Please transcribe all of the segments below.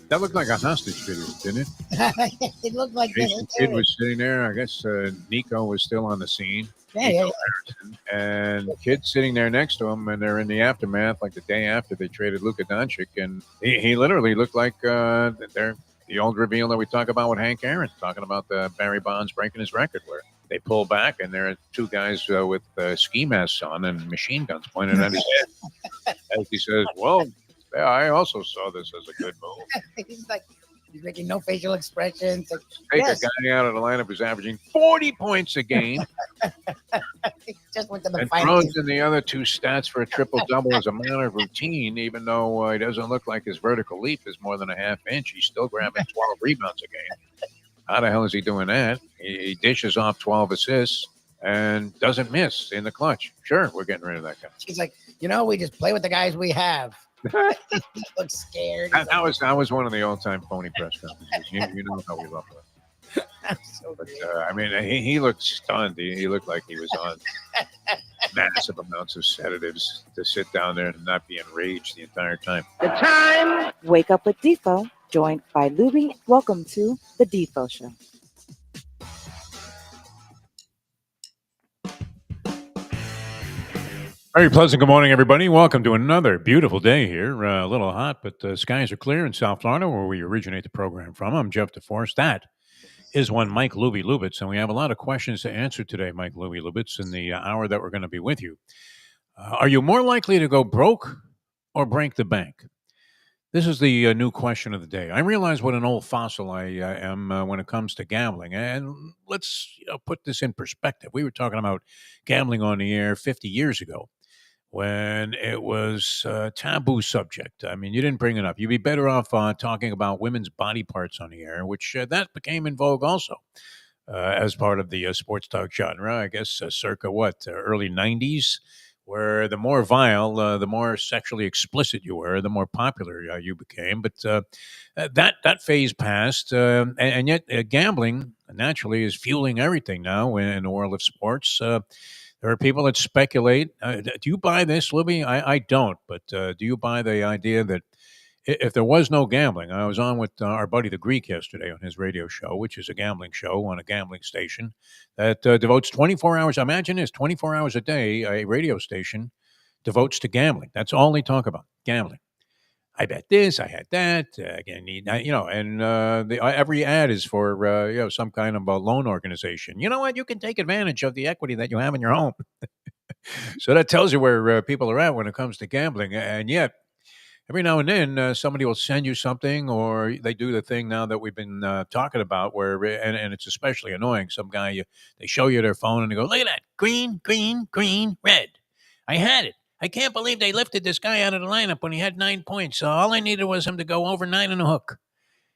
That looked like a hostage video, didn't it? It looked like this. Jason Kidd was sitting there. I guess Nico was still on the scene. Yeah. And Kidd sitting there next to him, and they're in the aftermath, like the day after they traded Luka Doncic, and he literally looked like they're the old reveal that we talk about with Hank Aaron, talking about the Barry Bonds breaking his record, where they pull back and there are two guys with ski masks on and machine guns pointed at his head. As he says, "Well, yeah, I also saw this as a good move." He's making no facial expressions. Take a guy out of the lineup who's averaging 40 points a game. Just went to the and fight. throws in the other two stats for a triple-double as a matter of routine, even though he doesn't look like his vertical leap is more than a half inch. He's still grabbing 12 rebounds a game. How the hell is he doing that? He dishes off 12 assists and doesn't miss in the clutch. Sure, we're getting rid of that guy. He's like, we just play with the guys we have. He looks scared. That was one of the all-time phony press conferences. You know how we love that. So but I mean, he looked stunned. He looked like he was on massive amounts of sedatives to sit down there and not be enraged the entire time. The time. Wake up with Defo, joined by Lubie. Welcome to the Defo Show. Very pleasant good morning, everybody. Welcome to another beautiful day here. A little hot, but the skies are clear in South Florida, where we originate the program from. I'm Jeff DeForest. That is one Mike Lubie Lubitz, and we have a lot of questions to answer today, Mike Lubie Lubitz, in the hour that we're going to be with you. Are you more likely to go broke or break the bank? This is the new question of the day. I realize what an old fossil I am when it comes to gambling, and let's put this in perspective. We were talking about gambling on the air 50 years ago, when it was a taboo subject. I mean, you didn't bring it up. You'd be better off talking about women's body parts on the air, which that became in vogue also as part of the sports talk genre, I guess, circa early 90s, where the more vile, the more sexually explicit you were, the more popular you became. But that phase passed, and yet gambling, naturally, is fueling everything now in the world of sports. There are people that speculate. Do you buy this, Libby? I don't. But do you buy the idea that if there was no gambling, I was on with our buddy the Greek yesterday on his radio show, which is a gambling show on a gambling station that devotes 24 hours. Imagine this, 24 hours a day, a radio station devotes to gambling. That's all they talk about, gambling. I bet this, I had that, again, and every ad is for, some kind of a loan organization. You know what? You can take advantage of the equity that you have in your home. So that tells you where people are at when it comes to gambling. And yet, every now and then, somebody will send you something, or they do the thing now that we've been talking about, where, and it's especially annoying. Some guy, they show you their phone and they go, look at that, green, green, green, red. I had it. I can't believe they lifted this guy out of the lineup when he had 9 points. So all I needed was him to go over 9 and a hook.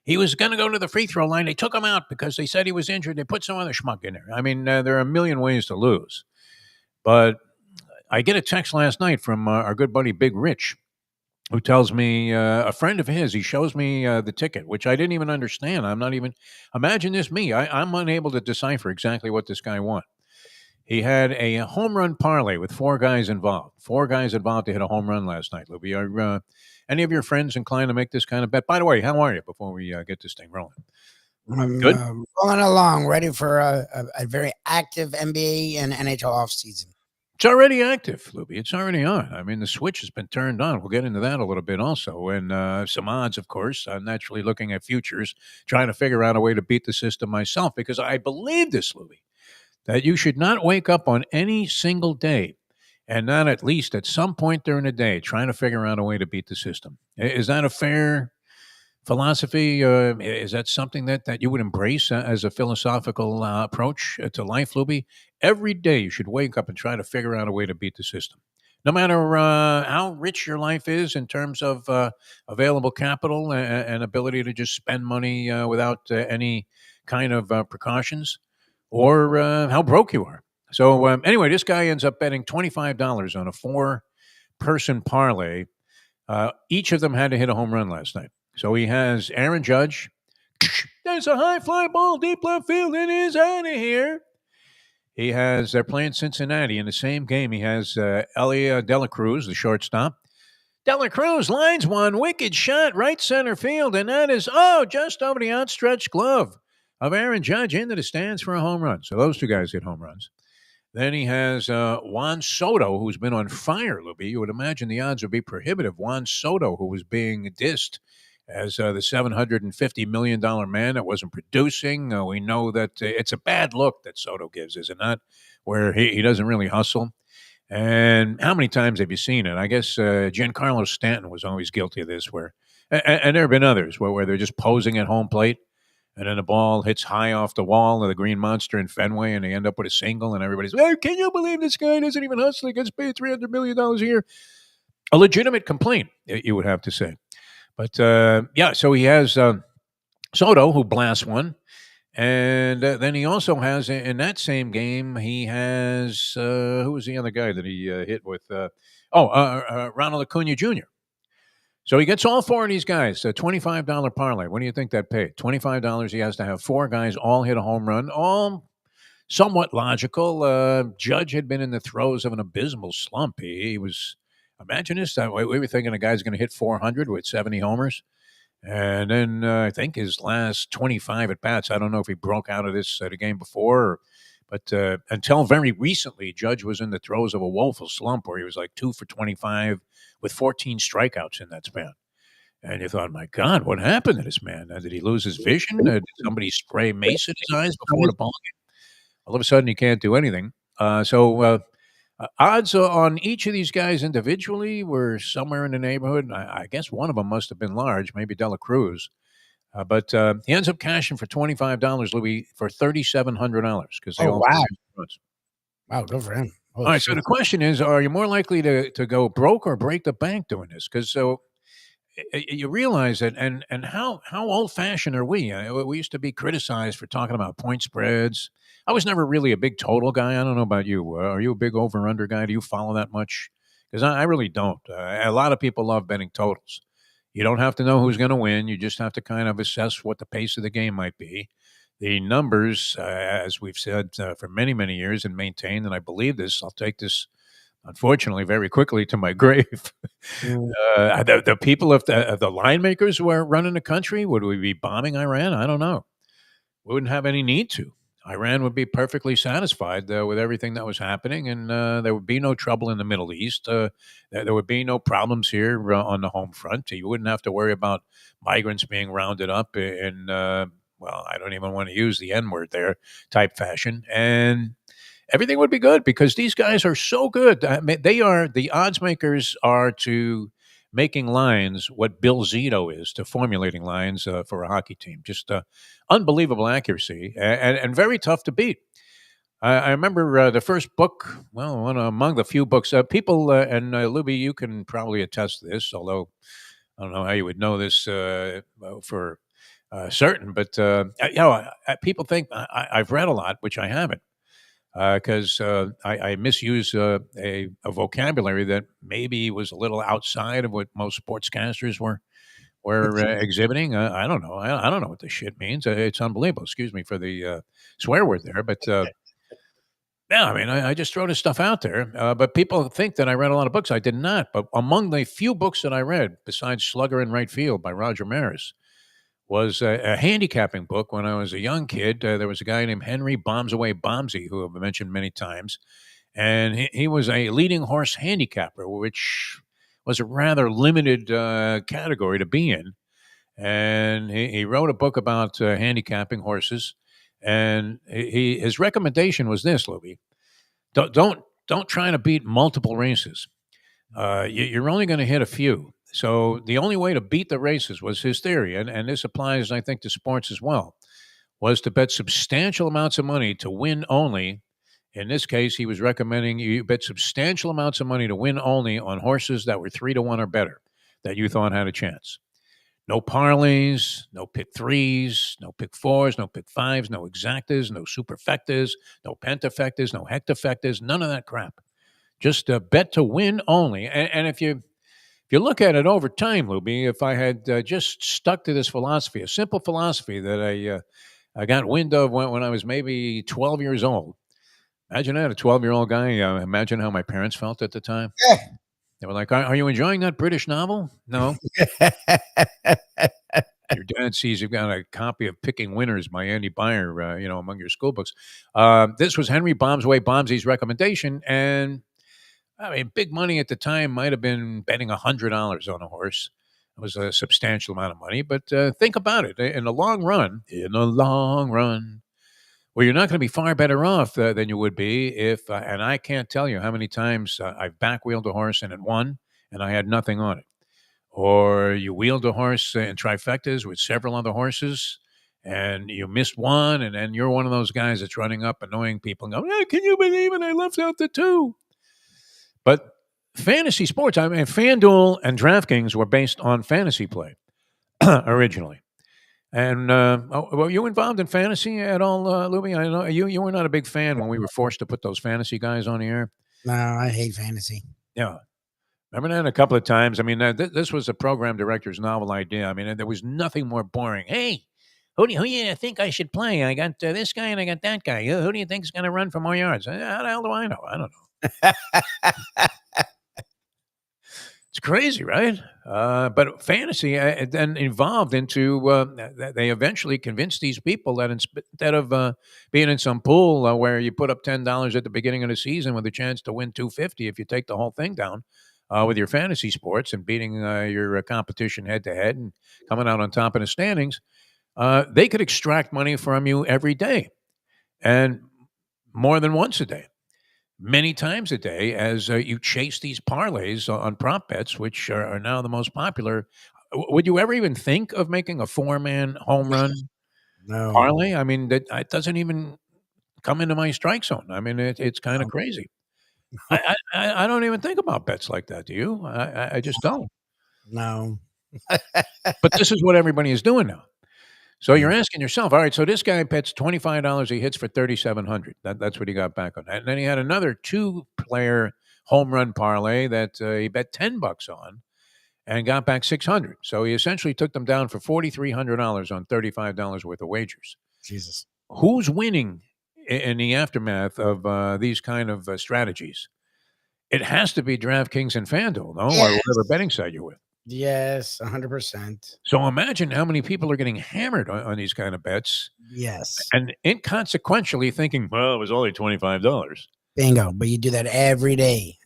He was going to go to the free throw line. They took him out because they said he was injured. They put some other schmuck in there. I mean, there are a million ways to lose. But I get a text last night from our good buddy Big Rich, who tells me a friend of his, he shows me the ticket, which I didn't even understand. Imagine this, me. I'm unable to decipher exactly what this guy won. He had a home run parlay with 4 guys involved. 4 guys involved to hit a home run last night, Libby. Are any of your friends inclined to make this kind of bet? By the way, how are you before we get this thing rolling? I'm good. Rolling along, ready for a very active NBA and NHL offseason. It's already active, Libby. It's already on. I mean, the switch has been turned on. We'll get into that a little bit also. And some odds, of course. I'm naturally looking at futures, trying to figure out a way to beat the system myself, because I believe this, Libby, that you should not wake up on any single day and not at least at some point during the day trying to figure out a way to beat the system. Is that a fair philosophy? Is that something that you would embrace as a philosophical approach to life, Luby? Every day you should wake up and try to figure out a way to beat the system. No matter how rich your life is in terms of available capital and ability to just spend money without any kind of precautions, or how broke you are. So anyway, this guy ends up betting $25 on a 4-person parlay. Each of them had to hit a home run last night. So he has Aaron Judge. There's a high fly ball deep left field. It is out of here. He has, they're playing Cincinnati in the same game. He has Elia De La Cruz, the shortstop, Dela Cruz lines one wicked shot right center field, and that is, just over the outstretched glove of Aaron Judge into the stands for a home run. So those two guys hit home runs. Then he has Juan Soto, who's been on fire, Lubie. You would imagine the odds would be prohibitive. Juan Soto, who was being dissed as the $750 million man that wasn't producing. We know that it's a bad look that Soto gives, is it not? Where he doesn't really hustle. And how many times have you seen it? I guess Giancarlo Stanton was always guilty of this, and there have been others where they're just posing at home plate, and then the ball hits high off the wall of the Green Monster in Fenway, and they end up with a single, and everybody's, hey, can you believe this guy doesn't even hustle? He gets paid $300 million a year. A legitimate complaint, you would have to say. But, so he has Soto, who blasts one. And then he also has, in that same game, he has, who was the other guy that he hit with? Ronald Acuna Jr. So he gets all four of these guys, a $25 parlay. What do you think that paid? $25. He has to have four guys all hit a home run, all somewhat logical. Judge had been in the throes of an abysmal slump. He was, imagine this, we were thinking a guy's going to hit 400 with 70 homers. And then I think his last 25 at bats, I don't know if he broke out of this the game before, but until very recently, Judge was in the throes of a woeful slump where he was like 2 for 25 with 14 strikeouts in that span. And you thought, my God, what happened to this man? Did he lose his vision? Did somebody spray mace in his eyes before the ball game? All of a sudden, he can't do anything. Odds on each of these guys individually were somewhere in the neighborhood. I guess one of them must have been large, maybe Dela Cruz. But he ends up cashing for $25, Louis, for $3,700 because they all. Wow, good for him. All right, so the question is, are you more likely to go broke or break the bank doing this? Because you realize that, and how old-fashioned are we? We used to be criticized for talking about point spreads. I was never really a big total guy. I don't know about you. Are you a big over-under guy? Do you follow that much? Because I really don't. A lot of people love betting totals. You don't have to know who's going to win. You just have to kind of assess what the pace of the game might be. The numbers, as we've said for many, many years and maintained, and I believe this, I'll take this, unfortunately, very quickly to my grave. The people of the line makers who are running the country, would we be bombing Iran? I don't know. We wouldn't have any need to. Iran would be perfectly satisfied with everything that was happening, and there would be no trouble in the Middle East. There would be no problems here on the home front. You wouldn't have to worry about migrants being rounded up in I don't even want to use the N-word there, type fashion. And everything would be good because these guys are so good. They are, the odds makers are to making lines what Bill Zito is to formulating lines for a hockey team. Just unbelievable accuracy and very tough to beat. I remember the first book, one among the few books, people, and Lubie, you can probably attest to this, although I don't know how you would know this for certain, but people think I've read a lot, which I haven't, because I misuse a vocabulary that maybe was a little outside of what most sportscasters were exhibiting. I don't know. I don't know what this shit means. It's unbelievable. Excuse me for the swear word there, but yeah, I mean, I just throw this stuff out there. But people think that I read a lot of books. I did not. But among the few books that I read, besides Slugger in Right Field by Roger Maris, was a handicapping book when I was a young kid. There was a guy named Henry Bombs Away Bombsy, who I've mentioned many times. And he was a leading horse handicapper, which was a rather limited category to be in. And he wrote a book about handicapping horses. And his recommendation was this, Louie: don't try to beat multiple races. You're only going to hit a few. So the only way to beat the races, was his theory, and this applies, I think, to sports as well, was to bet substantial amounts of money to win only. In this case, he was recommending you bet substantial amounts of money to win only on horses that were 3-1 or better, that you thought had a chance. No parlays, no pick threes, no pick fours, no pick fives, no exactas, no superfectas, no pentafectas, no hectafectas, none of that crap. Just bet to win only. And if you look at it over time, Lubie, if I had just stuck to this philosophy, a simple philosophy that I got wind of when I was maybe 12 years old. Imagine that, a 12-year-old guy. Imagine how my parents felt at the time. Yeah. They were like, "Are you enjoying that British novel?" No. Your dad sees you've got a copy of Picking Winners by Andy Beyer, among your school books. This was Henry Bombsway Bombsy's recommendation, and I mean, big money at the time might have been betting $100 on a horse. It was a substantial amount of money, but think about it. In the long run, well, you're not going to be far better off than you would be if, and I can't tell you how many times I've back-wheeled a horse and it won, and I had nothing on it. Or you wheeled a horse in trifectas with several other horses, and you missed one, and then you're one of those guys that's running up, annoying people, and going, hey, can you believe it? I left out the two. But fantasy sports, I mean, FanDuel and DraftKings were based on fantasy play originally. And were you involved in fantasy at all, Lubie? I know you were not a big fan when we were forced to put those fantasy guys on the air. No, I hate fantasy. Yeah. Remember that a couple of times? I mean, this was a program director's novel idea. I mean, there was nothing more boring. Hey, who do you think I should play? I got this guy and I got that guy. Who do you think is going to run for more yards? How the hell do I know? I don't know. It's crazy, right? But fantasy then evolved into they eventually convinced these people that instead of being in some pool where you put up $10 at the beginning of the season with a chance to win $250 if you take the whole thing down with your fantasy sports and beating your competition head to head and coming out on top of the standings, they could extract money from you every day and more than once a day. Many times a day as you chase these parlays on prop bets, which are now the most popular. Would you ever even think of making a four-man home run No. parlay? I mean, it doesn't even come into my strike zone. I mean, it's kind of crazy. I don't even think about bets like that. Do you? I just don't. No. But this is what everybody is doing now. So you're asking yourself, all right, so this guy bets $25, he hits for 3,700. That's what he got back on that. And then he had another two-player home run parlay that he bet $10 on and got back 600. So he essentially took them down for $4,300 on $35 worth of wagers. Jesus. Who's winning in the aftermath of these kind of strategies? It has to be DraftKings and FanDuel, no? Yes. Or whatever betting site you're with. Yes, 100%. So imagine how many people are getting hammered on these kind of bets. Yes. And inconsequentially thinking, well, it was only $25. Bingo. But you do that every day.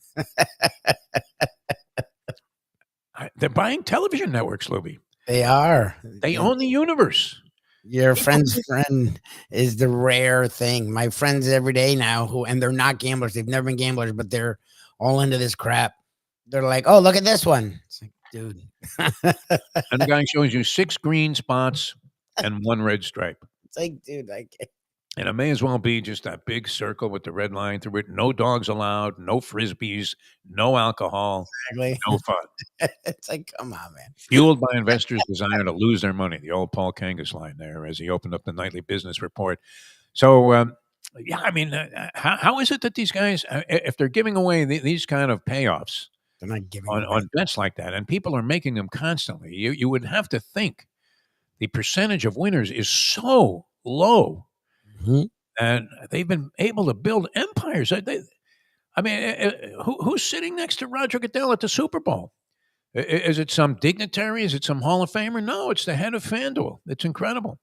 They're buying television networks, Lubie. They are. They own the universe. Your friend's friend is the rare thing. My friends every day now and they're not gamblers. They've never been gamblers, but they're all into this crap. They're like, oh, look at this one. It's like, dude. And the guy shows you 6 green spots and 1 red stripe. It's like, dude, and it may as well be just that big circle with the red line through it. No dogs allowed, no frisbees, no alcohol, exactly. No fun. It's like, come on, man. Fueled by investors' desire to lose their money. The old Paul Kangas line there as he opened up the nightly business report. So, yeah, I mean, how is it that these guys, if they're giving away these kind of payoffs, they're not giving on bets like that, and people are making them constantly, you would have to think the percentage of winners is so low, and they've been able to build empires. I mean, who's sitting next to Roger Goodell at the Super Bowl? Is it some dignitary? Is it some Hall of Famer? No, it's the head of FanDuel. It's incredible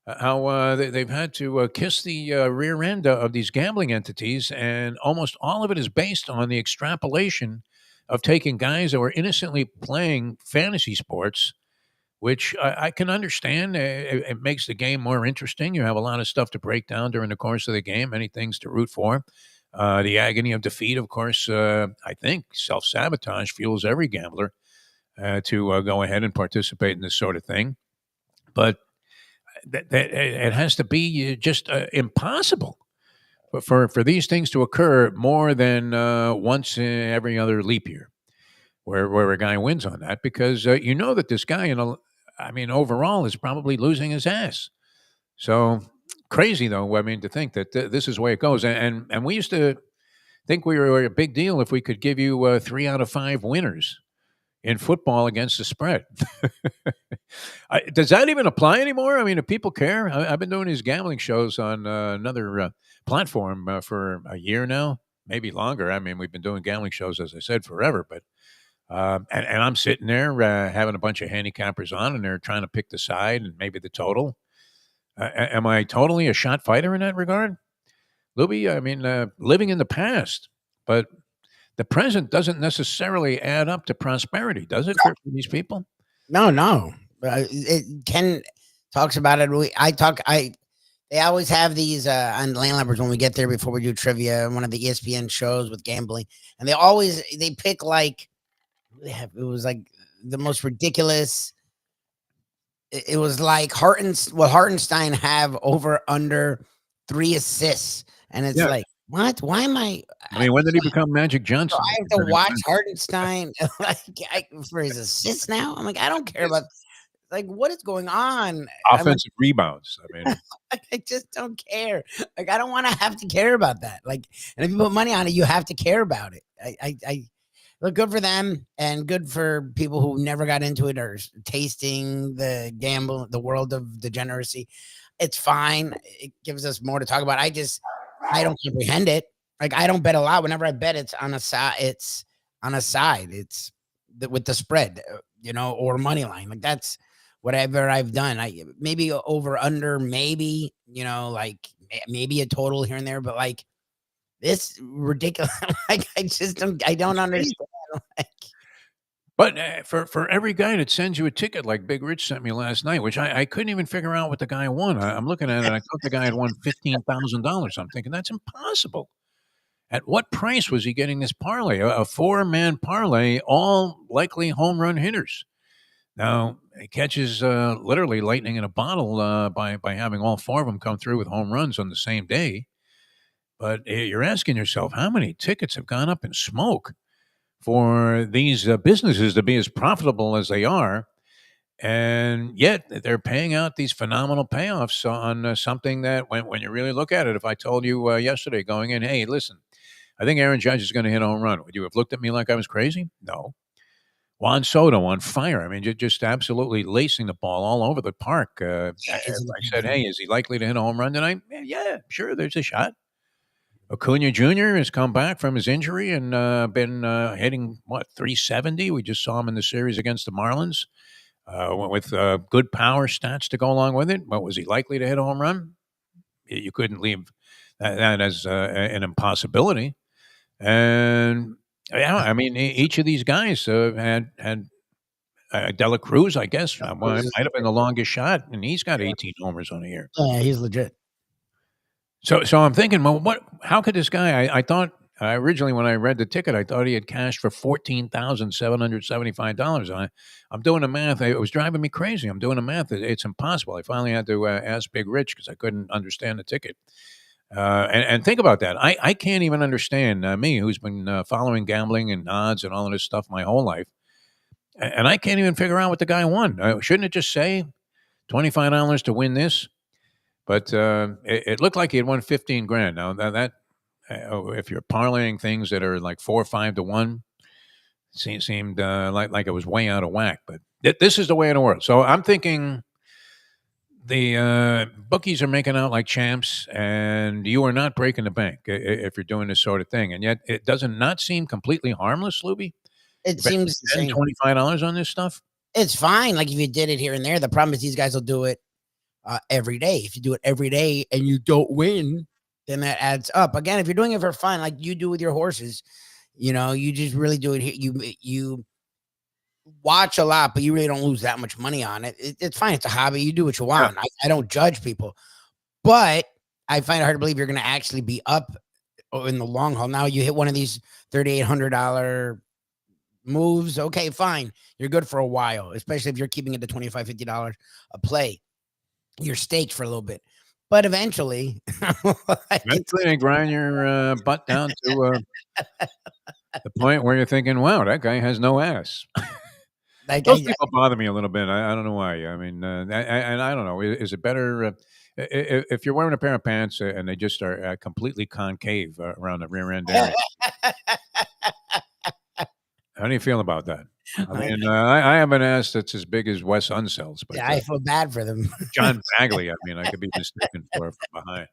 how they've had to kiss the rear end of these gambling entities, and almost all of it is based on the extrapolation of taking guys that were innocently playing fantasy sports, which I can understand. It makes the game more interesting. You have a lot of stuff to break down during the course of the game, many things to root for. The agony of defeat, of course, I think self-sabotage fuels every gambler to go ahead and participate in this sort of thing. But it has to be just impossible for these things to occur more than once in every other leap year, where a guy wins on that, because you know that this guy, overall is probably losing his ass. So crazy, though. I mean, to think that this is the way it goes. And we used to think we were a big deal if we could give you 3 out of 5 winners in football against the spread. Does that even apply anymore? I mean, do people care? I've been doing these gambling shows on another platform for a year now. maybe longer. I mean, we've been doing gambling shows, as I said, forever. But and I'm sitting there having a bunch of handicappers on, and they're trying to pick the side and maybe the total. Am I totally a shot fighter in that regard, Lubie? I mean, living in the past, but the present doesn't necessarily add up to prosperity, does it, for these people? No. Ken talks about it. They always have these on Landlubbers when we get there before we do trivia, one of the ESPN shows with gambling, and they pick like it was like the most ridiculous. It was like Hartenstein have over under 3 assists, and it's Yeah. like what? Why am I? I mean, when did he become Magic So Johnson? I have to watch Hartenstein for his assists now. I'm like, I don't care about like what is going on. Offensive rebounds. I mean, I just don't care. Like I don't want to have to care about that. Like, and if you put money on it, you have to care about it. I look, good for them and good for people who never got into it or tasting the world of degeneracy. It's fine. It gives us more to talk about. I don't comprehend it. Like I don't bet a lot. Whenever I bet, it's on a side. It's on a side. It's with the spread, or money line. Like that's whatever I've done. I maybe over under, maybe like maybe a total here and there, but like this ridiculous. Like I don't understand. Like, but for every guy that sends you a ticket, like Big Rich sent me last night, which I couldn't even figure out what the guy won. I'm looking at it. I thought the guy had won $15,000. I'm thinking that's impossible. At what price was he getting this parlay? A 4-man parlay, all likely home run hitters. Now, he catches literally lightning in a bottle by having all 4 of them come through with home runs on the same day. But you're asking yourself, how many tickets have gone up in smoke for these businesses to be as profitable as they are? And yet they're paying out these phenomenal payoffs on something that, when you really look at it, if I told you yesterday going in, hey, listen, I think Aaron Judge is going to hit a home run, would you have looked at me like I was crazy? No. Juan Soto on fire. I mean, just absolutely lacing the ball all over the park. I said, hey, is he likely to hit a home run tonight? Yeah, sure, there's a shot. Acuna Jr. has come back from his injury and been hitting, 370? We just saw him in the series against the Marlins with good power stats to go along with it. But was he likely to hit a home run? You couldn't leave that as an impossibility. And yeah, I mean, each of these guys had Dela Cruz, I guess, might have been the longest shot, and he's got 18 homers on a year. Yeah, he's legit. So I'm thinking, well, how could this guy? I thought originally when I read the ticket, I thought he had cashed for $14,775. I'm doing the math. It was driving me crazy. I'm doing the math. It's impossible. I finally had to ask Big Rich because I couldn't understand the ticket. And think about that. I can't even understand me, who's been following gambling and odds and all of this stuff my whole life, and I can't even figure out what the guy won. Shouldn't it just say $25 to win this? But it looked like he had won 15 grand. Now that if you're parlaying things that are like 4 or 5 to 1, seemed like it was way out of whack. But this is the way of the world. So I'm thinking the bookies are making out like champs, and you are not breaking the bank if you're doing this sort of thing. And yet it doesn't not seem completely harmless, Lubie. It seems the same. $25 on this stuff. It's fine. Like if you did it here and there, the problem is these guys will do it every day. If you do it every day and you don't win, then that adds up. Again, if you're doing it for fun, like you do with your horses, you just really do it. You watch a lot, but you really don't lose that much money on it. It's fine. It's a hobby. You do what you want. Yeah. I don't judge people, but I find it hard to believe you're going to actually be up in the long haul. Now you hit one of these $3,800 moves. Okay, fine. You're good for a while, especially if you're keeping it to $25, $50 a play. You're staked for a little bit, but eventually they grind your butt down to the point where you're thinking, wow, that guy has no ass. Those people bother me a little bit. I don't know why. I mean, and I don't know. Is it better if you're wearing a pair of pants and they just are completely concave around the rear end area? How do you feel about that? I mean, I have an ass that's as big as Wes Unsell's. But yeah, I feel bad for them. John Bagley, I mean, I could be mistaken for from behind.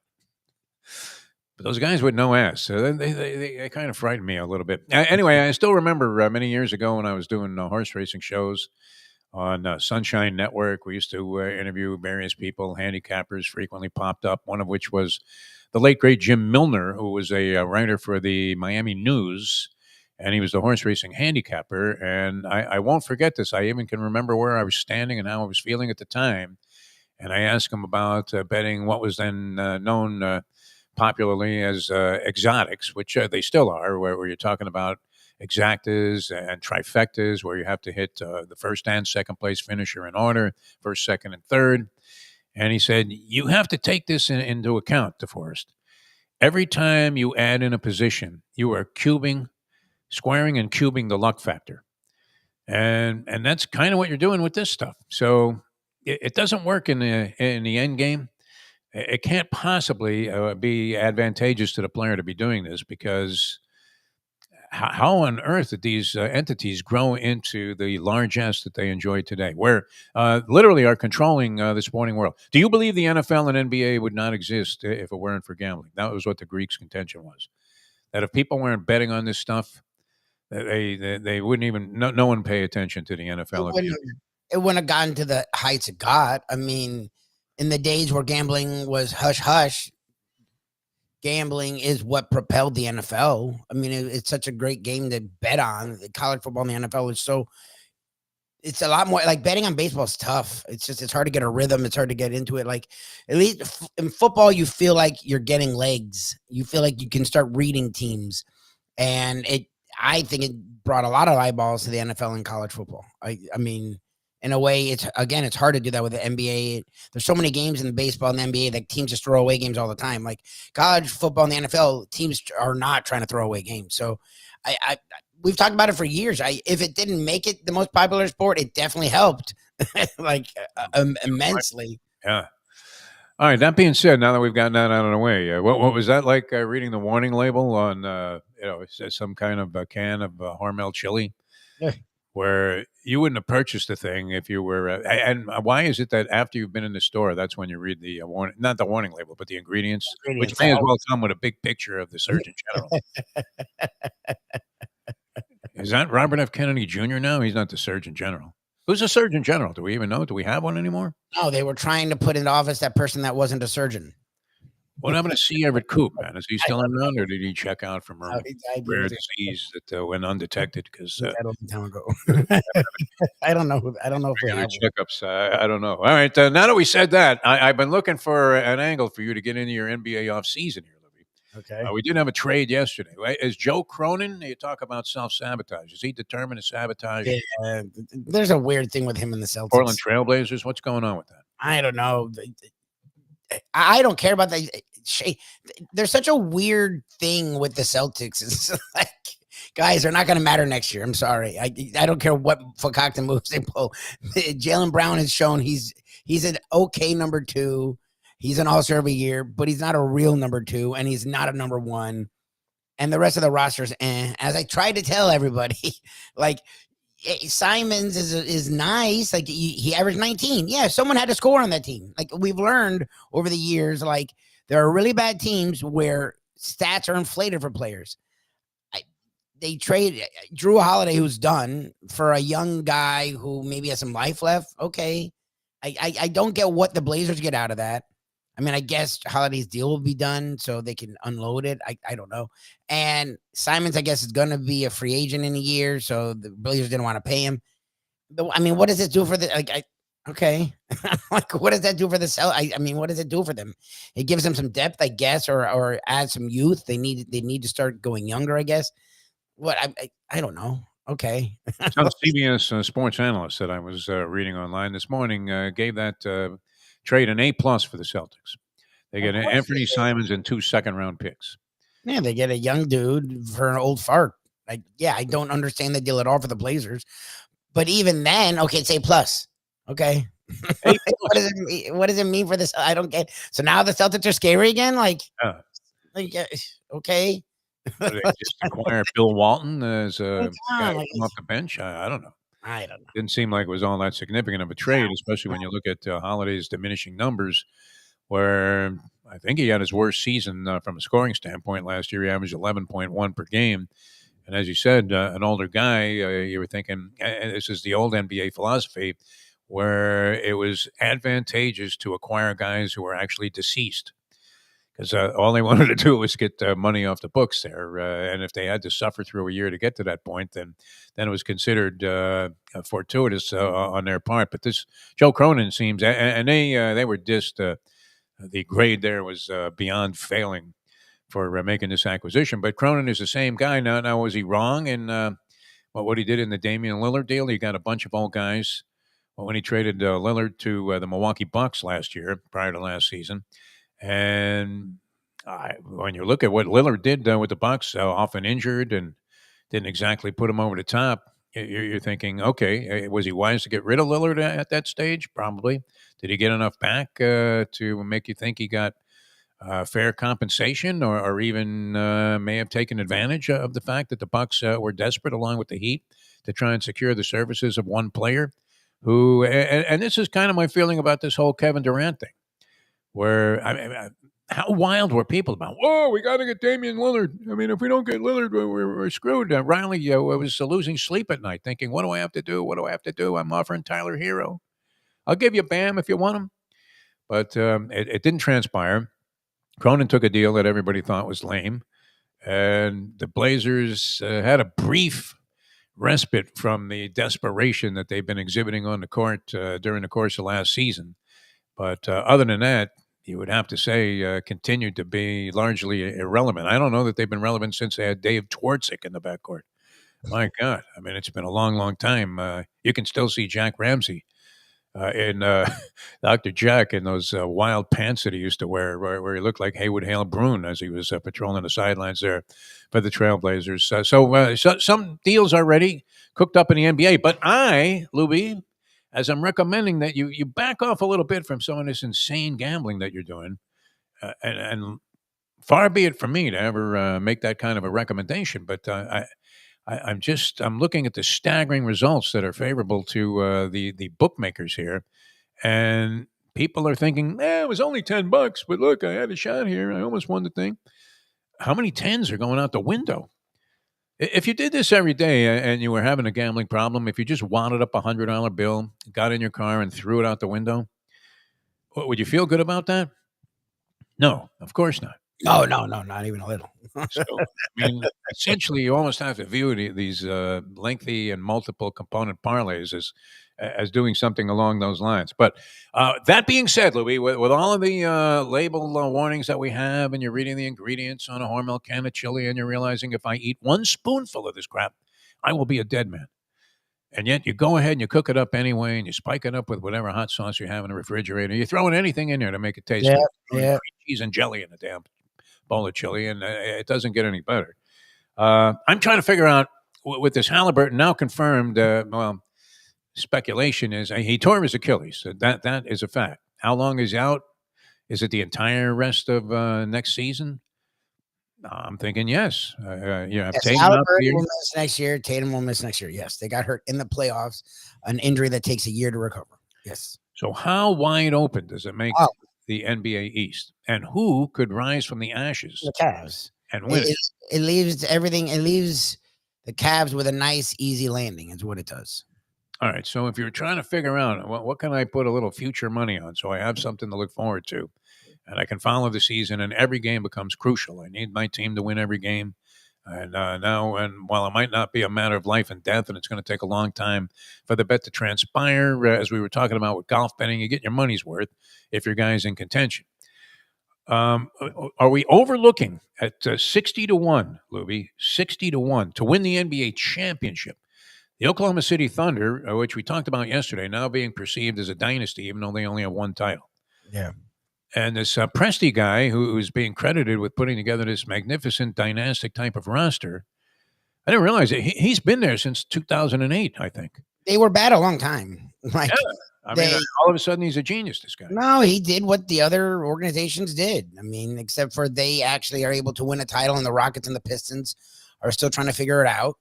But those guys with no ass, they kind of frighten me a little bit. Anyway, I still remember many years ago when I was doing horse racing shows on Sunshine Network. We used to interview various people, handicappers frequently popped up, one of which was the late, great Jim Milner, who was a writer for the Miami News, and he was the horse racing handicapper. And I won't forget this. I even can remember where I was standing and how I was feeling at the time. And I asked him about betting what was then known popularly as exotics, which they still are, where you're talking about exactas and trifectas, where you have to hit the first and second place finisher in order, first, second, and third. And he said, you have to take this into account, DeForest. Every time you add in a position, you are squaring and cubing the luck factor. And that's kind of what you're doing with this stuff. So it doesn't work in the end game. It can't possibly be advantageous to the player to be doing this, because how on earth did these entities grow into the largesse that they enjoy today, where literally are controlling the sporting world? Do you believe the NFL and NBA would not exist if it weren't for gambling? That was what the Greeks' contention was. That if people weren't betting on this stuff, they wouldn't even, no one pay attention to the NFL. It wouldn't have gotten to the heights it got. I mean, in the days where gambling was hush-hush, gambling is what propelled the NFL. I mean, it's such a great game to bet on. College football and the NFL is so, it's a lot more like betting on baseball is tough. It's hard to get a rhythm. It's hard to get into it. Like, at least in football, you feel like you're getting legs. You feel like you can start reading teams. And I think it brought a lot of eyeballs to the NFL and college football. I mean, in a way, it's hard to do that with the NBA. There's so many games in baseball and the NBA that teams just throw away games all the time. Like college football and the NFL, teams are not trying to throw away games. So we've talked about it for years. If it didn't make it the most popular sport, it definitely helped like immensely. Yeah. All right. That being said, now that we've gotten that out of the way, what was that like reading the warning label on, it says some kind of a can of Hormel chili? Yeah. Where you wouldn't have purchased the thing if you were. And why is it that after you've been in the store, that's when you read the warning, not the warning label, but the ingredients, which may as well come with a big picture of the Surgeon General? Is that Robert F. Kennedy Jr. now? He's not the Surgeon General. Who's the Surgeon General? Do we even know? Do we have one anymore? No, they were trying to put into office that person that wasn't a surgeon. What happened to C. Everett Koop, man? Is he still around, or did he check out from a rare disease that went undetected? Because a long time ago, I don't know. I don't know if we have checkups. I don't know. All right. Now that we said that, I've been looking for an angle for you to get into your NBA off season here, Lubie. Okay. We did have a trade yesterday. Right? Is Joe Cronin? You talk about self-sabotage. Is he determined to sabotage? Yeah, there's a weird thing with him in the Celtics. Portland Trailblazers. What's going on with that? I don't know. I don't care about that. There's such a weird thing with the Celtics. It's like, guys, they're not going to matter next year. I'm sorry. I don't care what concocted moves they pull. Jaylen Brown has shown he's an okay number 2. He's an all-star every year, but he's not a real number 2, and he's not a number 1. And the rest of the roster's as I tried to tell everybody, like, Simons is nice. Like he averaged 19. Yeah, someone had to score on that team. Like we've learned over the years, like there are really bad teams where stats are inflated for players. They trade Drew Holiday, who's done, for a young guy who maybe has some life left. Okay, I don't get what the Blazers get out of that. I mean, I guess Holiday's deal will be done so they can unload it. I don't know. And Simons, I guess, is going to be a free agent in a year, so the Blazers didn't want to pay him. I mean, what does it do for the okay. Like, what does that do for the cell? I mean, what does it do for them? It gives them some depth, I guess, or add some youth. They need to start going younger, I guess. What I don't know. Okay. Some CBS sports analyst that I was reading online this morning gave that trade an A+ for the Celtics. They get Anthony Simons and 2 second-round picks. Yeah, they get a young dude for an old fart. Like, yeah, I don't understand the deal at all for the Blazers. But even then, okay, it's A+. Okay. What does it mean for this? I don't get. So now the Celtics are scary again? Like okay. They just acquire Bill Walton as a guy off the bench? I don't know. I don't know. Didn't seem like it was all that significant of a trade, especially when you look at Holiday's diminishing numbers, where I think he had his worst season from a scoring standpoint last year. He averaged 11.1 per game. And as you said, an older guy, you were thinking, this is the old NBA philosophy, where it was advantageous to acquire guys who were actually deceased. Because all they wanted to do was get money off the books there. And if they had to suffer through a year to get to that point, then it was considered fortuitous on their part. But this Joe Cronin seems, and they were dissed. The grade there was beyond failing for making this acquisition. But Cronin is the same guy now. Now, was he wrong in what he did in the Damian Lillard deal? He got a bunch of old guys. Well, when he traded Lillard to the Milwaukee Bucks last year, prior to last season, and when you look at what Lillard did with the Bucks, often injured and didn't exactly put him over the top, you're thinking, okay, was he wise to get rid of Lillard at that stage? Probably. Did he get enough back to make you think he got fair compensation, or even may have taken advantage of the fact that the Bucks were desperate, along with the Heat, to try and secure the services of one player who, and this is kind of my feeling about this whole Kevin Durant thing, where how wild were people about, whoa, we got to get Damian Lillard. I mean, if we don't get Lillard, we're screwed. Riley was losing sleep at night thinking, what do I have to do? What do I have to do? I'm offering Tyler Hero. I'll give you Bam if you want him. But it didn't transpire. Cronin took a deal that everybody thought was lame. And the Blazers had a brief respite from the desperation that they've been exhibiting on the court during the course of last season. But other than that, you would have to say continued to be largely irrelevant. I don't know that they've been relevant since they had Dave Twardzik in the backcourt. My God. I mean, it's been a long, long time. You can still see Jack Ramsey in Dr. Jack in those wild pants that he used to wear, where he looked like Haywood Hale Broon as he was patrolling the sidelines there for the Trailblazers. So some deals are ready, cooked up in the NBA. But Lubie, as I'm recommending that you back off a little bit from some of this insane gambling that you're doing, and far be it from me to ever make that kind of a recommendation, but I'm looking at the staggering results that are favorable to the bookmakers here, and people are thinking, it was only $10, but look, I had a shot here. I almost won the thing. How many tens are going out the window? If you did this every day and you were having a gambling problem, if you just wadded up $100 bill, got in your car and threw it out the window, would you feel good about that? No, of course not. No, not even a little. So, I mean, essentially, you almost have to view these lengthy and multiple component parlays as doing something along those lines. But that being said, Louis, with all of the label warnings that we have, and you're reading the ingredients on a Hormel can of chili, and you're realizing if I eat one spoonful of this crap, I will be a dead man. And yet you go ahead and you cook it up anyway, and you spike it up with whatever hot sauce you have in the refrigerator. You're throwing anything in there to make it taste good. Yeah. Cheese and jelly in a damn bowl of chili, and it doesn't get any better. I'm trying to figure out with this Halliburton now confirmed. Speculation is he tore his Achilles. That is a fact. How long is he out? Is it the entire rest of next season? I'm thinking yes. Yes, Tatum Halliburton will miss next year. Tatum will miss next year. Yes, they got hurt in the playoffs, an injury that takes a year to recover. Yes. So how wide open does it make the NBA East, and who could rise from the ashes? The Cavs. And win. It leaves everything. It leaves the Cavs with a nice, easy landing. Is what it does. All right. So if you're trying to figure out what can I put a little future money on, so I have something to look forward to, and I can follow the season, and every game becomes crucial. I need my team to win every game. And while it might not be a matter of life and death, and it's going to take a long time for the bet to transpire, as we were talking about with golf betting, you get your money's worth if your guy's in contention. Are we overlooking at 60-1, Lubie, 60-1 to win the NBA championship? The Oklahoma City Thunder, which we talked about yesterday, now being perceived as a dynasty, even though they only have one title. Yeah. And this Presti guy who's being credited with putting together this magnificent dynastic type of roster, I didn't realize it. He's been there since 2008, I think. They were bad a long time. Like, I mean, all of a sudden he's a genius, this guy. No, he did what the other organizations did. I mean, except for they actually are able to win a title, and the Rockets and the Pistons are still trying to figure it out.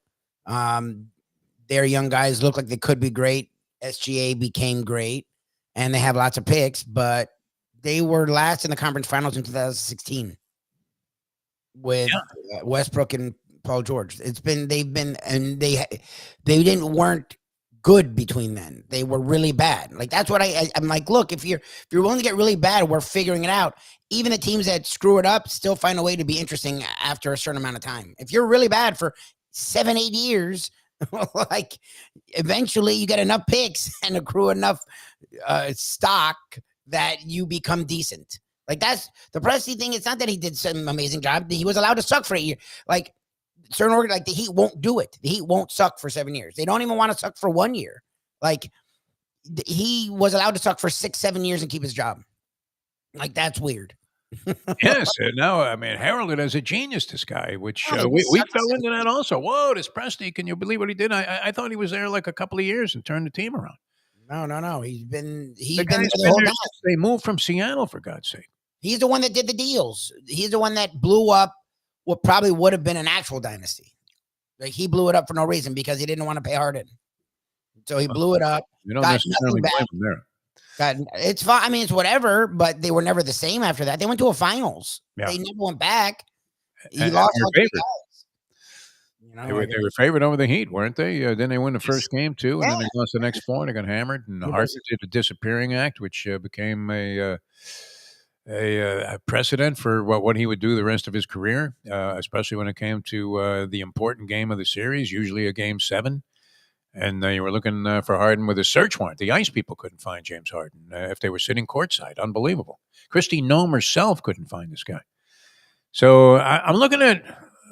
Their young guys look like they could be great. SGA became great, and they have lots of picks, but They were last in the conference finals in 2016 with Westbrook and Paul George. They've been, and they weren't good between then. They were really bad. Like, that's what I'm like, look, if you're willing to get really bad, we're figuring it out. Even the teams that screw it up still find a way to be interesting after a certain amount of time. If you're really bad for 7-8 years, like, eventually you get enough picks and accrue enough stock that you become decent. Like, that's the Presti thing. It's not that he did some amazing job. He was allowed to suck for 8 years. Like, certain organ, like the Heat won't do it. The Heat won't suck for 7 years. They don't even want to suck for 1 year. Like, he was allowed to suck for 6-7 years and keep his job. Like, that's weird. Yes, no, I mean, heralded as a genius, this guy, which we fell into that also. Whoa, this Presti, can you believe what he did? I thought he was there like a couple of years and turned the team around. No. He's been there the whole time. They moved from Seattle, for God's sake. He's the one that did the deals. He's the one that blew up what probably would have been an actual dynasty. Like, he blew it up for no reason because he didn't want to pay Harden. So he blew it up. You don't necessarily blame him there. It's fine. I mean, it's whatever, but they were never the same after that. They went to a finals. Yeah. They never went back. He and lost all 3 guys. They were favored over the Heat, weren't they? Then they won the first game too, and then they lost the next 4. They got hammered, and Harden did a disappearing act, which became a precedent for what he would do the rest of his career, especially when it came to the important game of the series, usually a game 7. And you were looking for Harden with a search warrant. The ice people couldn't find James Harden if they were sitting courtside. Unbelievable. Christy Nome herself couldn't find this guy. So I'm looking at,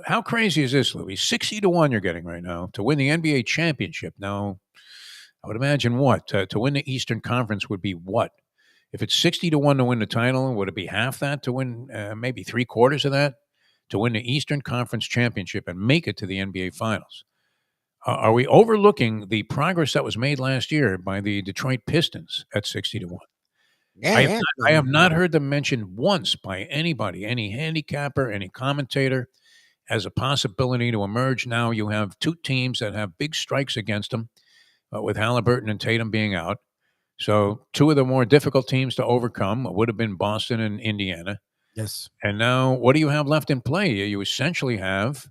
how crazy is this, Louis? 60-1 you're getting right now to win the NBA championship. Now, I would imagine what? To win the Eastern Conference would be what? If it's 60-1 to win the title, would it be half that to win, maybe 3/4 of that to win the Eastern Conference championship and make it to the NBA Finals? Are we overlooking the progress that was made last year by the Detroit Pistons at 60-1? I have not heard them mentioned once by anybody, any handicapper, any commentator, as a possibility to emerge. Now you have 2 teams that have big strikes against them, with Halliburton and Tatum being out. So 2 of the more difficult teams to overcome would have been Boston and Indiana. Yes. And now what do you have left in play? You essentially have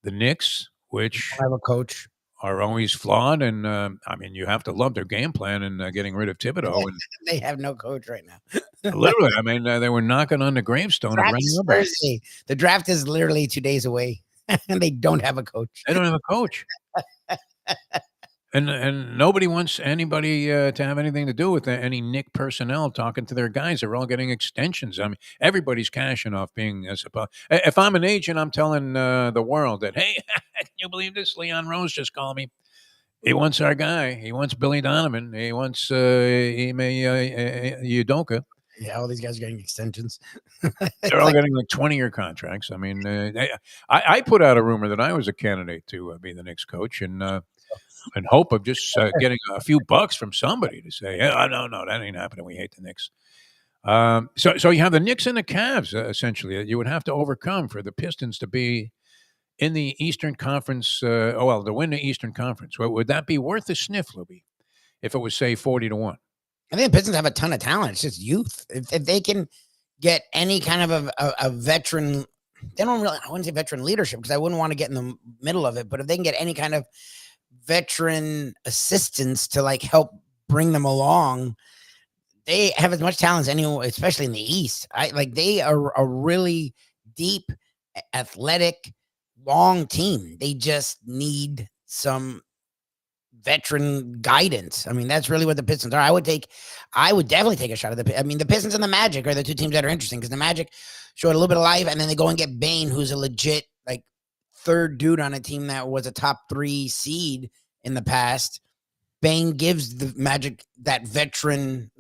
the Knicks, which have a coach, are always flawed. And I mean, you have to love their game plan and getting rid of Thibodeau. And they have no coach right now. Literally, I mean, they were knocking on the gravestone of Randy Hubbard. The draft is literally 2 days away, and they don't have a coach. They don't have a coach. And nobody wants anybody to have anything to do with any Knick personnel talking to their guys. They're all getting extensions. I mean, everybody's cashing off being if I'm an agent, I'm telling the world that, hey, can you believe this? Leon Rose just called me. He wants our guy. He wants Billy Donovan. He wants Ime Udoka. Yeah, all these guys are getting extensions. They're all getting like 20-year contracts. I mean, I put out a rumor that I was a candidate to be the Knicks coach, and hope of just getting a few bucks from somebody to say, oh, no, that ain't happening. We hate the Knicks. So you have the Knicks and the Cavs, essentially, that you would have to overcome for the Pistons to be in the Eastern Conference. To win the Eastern Conference. Would that be worth a sniff, Lubie, if it was, say, 40-1? I think the Pistons have a ton of talent. It's just youth. If they can get any kind of a veteran, they don't really, I wouldn't say veteran leadership because I wouldn't want to get in the middle of it, but if they can get any kind of veteran assistance to like help bring them along, they have as much talent as anyone, especially in the East. They are a really deep, athletic, long team. They just need some veteran guidance. I mean, that's really what the Pistons are. I would definitely take a shot at the Pistons and the Magic are the 2 teams that are interesting because the Magic showed a little bit of life, and then they go and get Bane, who's a legit like 3rd dude on a team that was a top 3 seed in the past. Bane gives the Magic that veteran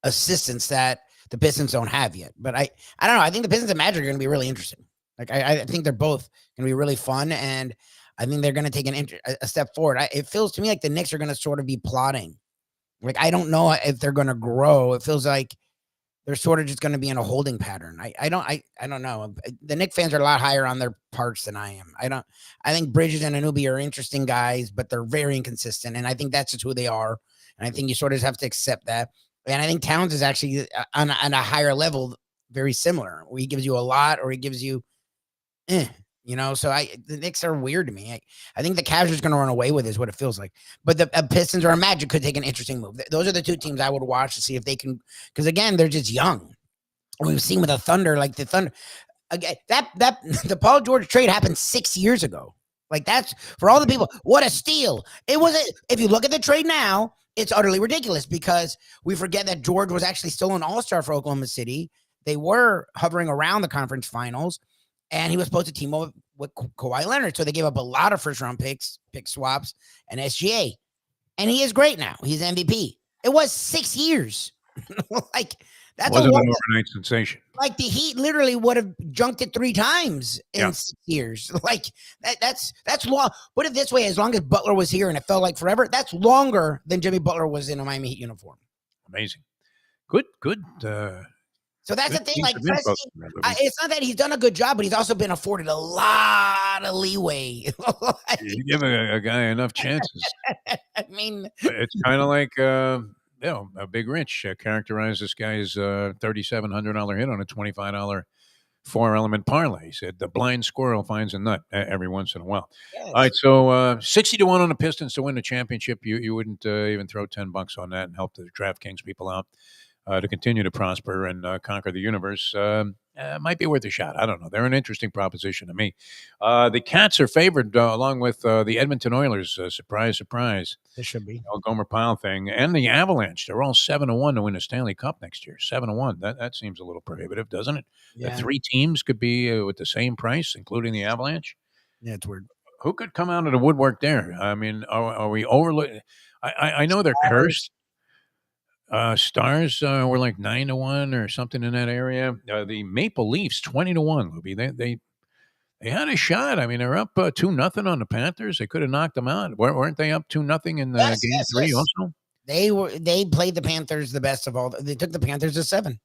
assistance that the Pistons don't have yet. But I don't know. I think the Pistons and Magic are going to be really interesting. Like I think they're both going to be really fun, and I think they're going to take a step forward. It feels to me like the Knicks are going to sort of be plotting. Like I don't know if they're going to grow. It feels like they're sort of just going to be in a holding pattern. I don't know. The Knicks fans are a lot higher on their parts than I am. I think Bridges and Anunoby are interesting guys, but they're very inconsistent. And I think that's just who they are. And I think you sort of have to accept that. And I think Towns is actually on a higher level, very similar. Where he gives you a lot, or he gives you, So the Knicks are weird to me. I think the Cavs are going to run away with, is what it feels like. But the Pistons or Magic could take an interesting move. Those are the two teams I would watch to see if they can, because again, they're just young. We've seen with the Thunder, like the Thunder, again, that the Paul George trade happened 6 years ago. Like, that's for all the people. What a steal! It was. If you look at the trade now, it's utterly ridiculous because we forget that George was actually still an All-Star for Oklahoma City. They were hovering around the conference finals, and he was supposed to team up with Kawhi Leonard. So they gave up a lot of first-round pick swaps, and SGA, and he is great now. He's MVP. It was 6 years. Like, that's wasn't an overnight sensation. Like, the Heat literally would have junked it 3 times in 6 years. Like, that's long. Put it this way: as long as Butler was here, and it felt like forever, that's longer than Jimmy Butler was in a Miami Heat uniform. Amazing. Good. So that's the thing. Like, it's not that he's done a good job, but he's also been afforded a lot of leeway. Like, you give a guy enough chances. I mean, it's kind of like a Big Rich characterized this guy's $3,700 hit on a $25 4-element parlay. He said the blind squirrel finds a nut every once in a while. yes. All right, so 60-1 on the Pistons to win the championship. You wouldn't even throw $10 on that and help the DraftKings people out to continue to prosper and conquer the universe. Might be worth a shot. I don't know. They're an interesting proposition to me. The Cats are favored along with the Edmonton Oilers. Surprise, surprise. This should be Gomer Pyle thing, and the Avalanche. They're all 7-1 to win the Stanley Cup next year. 7-1. That seems a little prohibitive, doesn't it? Yeah. That 3 teams could be with the same price, including the Avalanche. Yeah, it's weird. Who could come out of the woodwork there? I mean, are we overlooking? I know they're cursed. Stars were like 9-1 or something in that area. The Maple Leafs 20-1. Lubie, they had a shot. I mean, they're up 2-0 on the Panthers. They could have knocked them out. Weren't they up 2-0 in game 3 also? They played the Panthers the best of all. They took the Panthers to 7.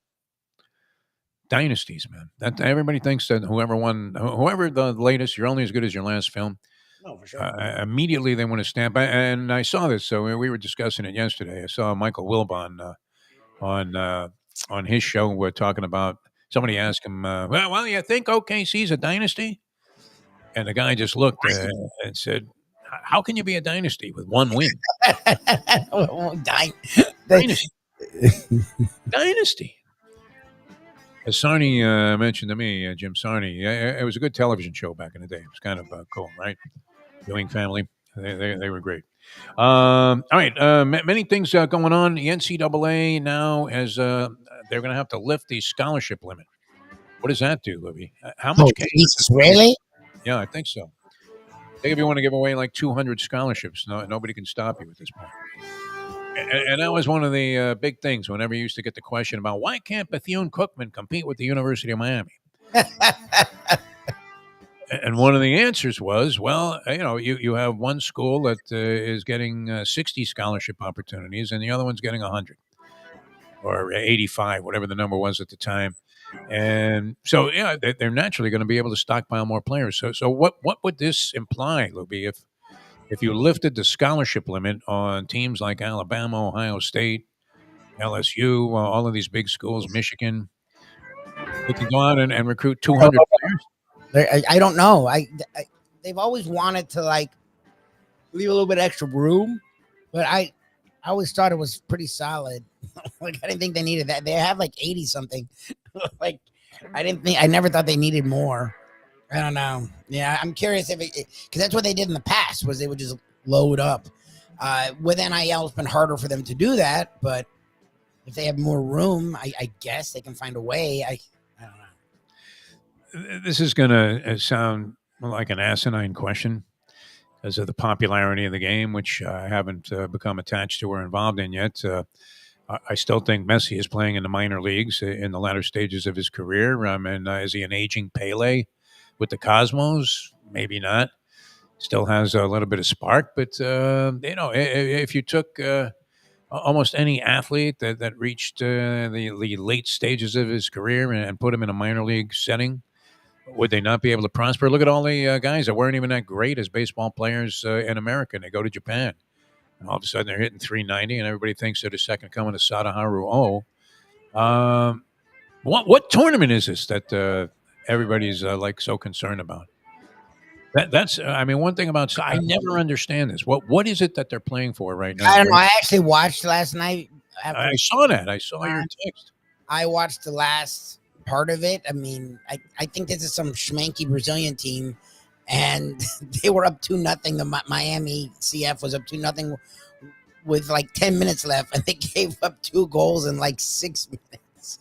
Dynasties, man. That everybody thinks that whoever the latest, you're only as good as your last film. No, for sure. Immediately they want to stamp. And I saw this. So we were discussing it yesterday. I saw Michael Wilbon on his show. We're talking about, somebody asked him, well, you think OKC's a dynasty? And the guy just looked and said, how can you be a dynasty with 1 win? Dynasty. Dynasty. As Sarni mentioned to me, Jim Sarni, it was a good television show back in the day. It was kind of cool, right? Ewing family, they were great. All right, many things going on. The NCAA now has they're going to have to lift the scholarship limit. What does that do, Libby? How much? Jesus, really? Yeah, I think so. I think if you want to give away like 200 scholarships, nobody can stop you at this point. And that was one of the big things whenever you used to get the question about why can't Bethune-Cookman compete with the University of Miami? And one of the answers was, well, you have one school that is getting 60 scholarship opportunities and the other one's getting 100 or 85, whatever the number was at the time. And so, yeah, they're naturally going to be able to stockpile more players. So what would this imply, Lubie, if you lifted the scholarship limit on teams like Alabama, Ohio State, LSU, all of these big schools, Michigan, they can go out and recruit 200 players? I don't know. They've always wanted to like leave a little bit extra room, but I always thought it was pretty solid. Like, I didn't think they needed that. They have like 80 something. Like, I never thought they needed more. I don't know. Yeah, I'm curious if because that's what they did in the past, was they would just load up. With NIL, it's been harder for them to do that, but if they have more room, I guess they can find a way. I don't know. This is going to sound like an asinine question because of the popularity of the game, which I haven't become attached to or involved in yet. I still think Messi is playing in the minor leagues in the latter stages of his career. Is he an aging Pele with the Cosmos? Maybe not. Still has a little bit of spark, but if you took almost any athlete that reached the late stages of his career and put him in a minor league setting, would they not be able to prosper? Look at all the guys that weren't even that great as baseball players in America. And they go to Japan All of a sudden, they're hitting 390, and everybody thinks they're the second coming of Sadaharu O. What tournament is this that everybody's like so concerned about? That's I mean, one thing about I never understand this. What is it that they're playing for right now? I don't know. I actually watched last night. I saw that. I saw your text. I watched the last part of it. I mean, I think this is some schmanky Brazilian team, and they were up 2-0. The Miami CF was up 2-0 with like 10 minutes left, and they gave up 2 goals in like 6 minutes.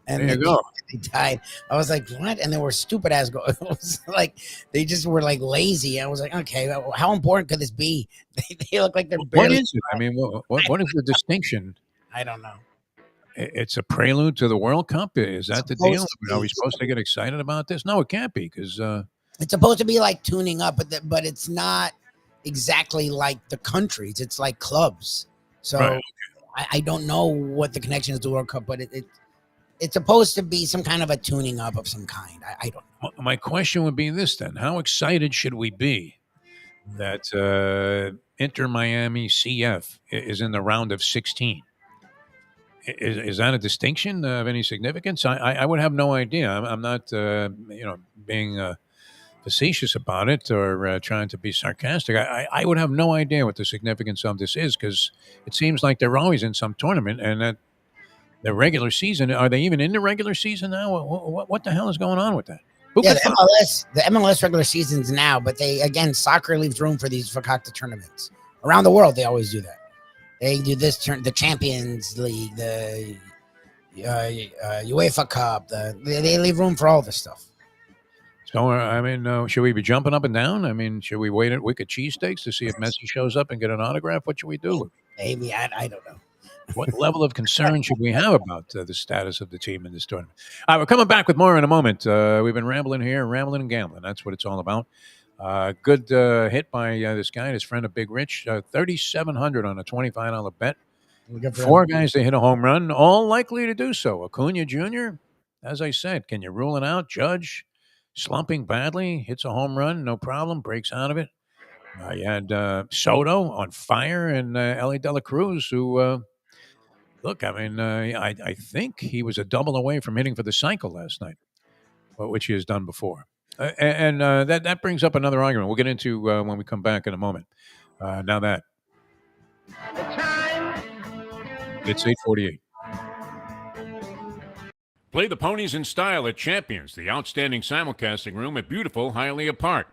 And there you go. They died. I was like, what? And they were stupid ass goals. It was like they just were like lazy. I was like, okay, how important could this be? They look like they're barely. What is it? I mean, what is the distinction? I don't know. It's a prelude to the World Cup. Is that the deal? Are we supposed to get excited about this? No, it can't be because it's supposed to be like tuning up, but it's not exactly like the countries. It's like clubs. So right. I don't know what the connection is to the World Cup, but it's supposed to be some kind of a tuning up of some kind. I don't know. My question would be this then. How excited should we be that Inter Miami CF is in the round of 16? Is that a distinction of any significance? I would have no idea. I'm not, being facetious about it or trying to be sarcastic. I would have no idea what the significance of this is because it seems like they're always in some tournament and that the regular season. Are they even in the regular season now? What the hell is going on with that? The MLS regular season's now, but soccer leaves room for these Fakakta tournaments around the world. They always do that. They do this the Champions League, the UEFA Cup. They leave room for all this stuff. So, I mean, should we be jumping up and down? I mean, should we wait a week of cheesesteaks to see if Messi shows up and get an autograph? What should we do? Maybe. I don't know. What level of concern should we have about the status of the team in this tournament? All right, we're coming back with more in a moment. We've been rambling and gambling. That's what it's all about. Good hit by this guy, his friend of Big Rich, 3,700 on a $25 bet. 4 guys to hit a home run, all likely to do so. Acuna Jr., as I said, can you rule it out? Judge, slumping badly, hits a home run, no problem, breaks out of it. You had Soto on fire and Ellie De La Cruz, who, look, I mean, I think he was a double away from hitting for the cycle last night, which he has done before. And that brings up another argument we'll get into when we come back in a moment. Now that it's 8:48. Play the ponies in style at Champions, the outstanding simulcasting room at beautiful Hialeah Park.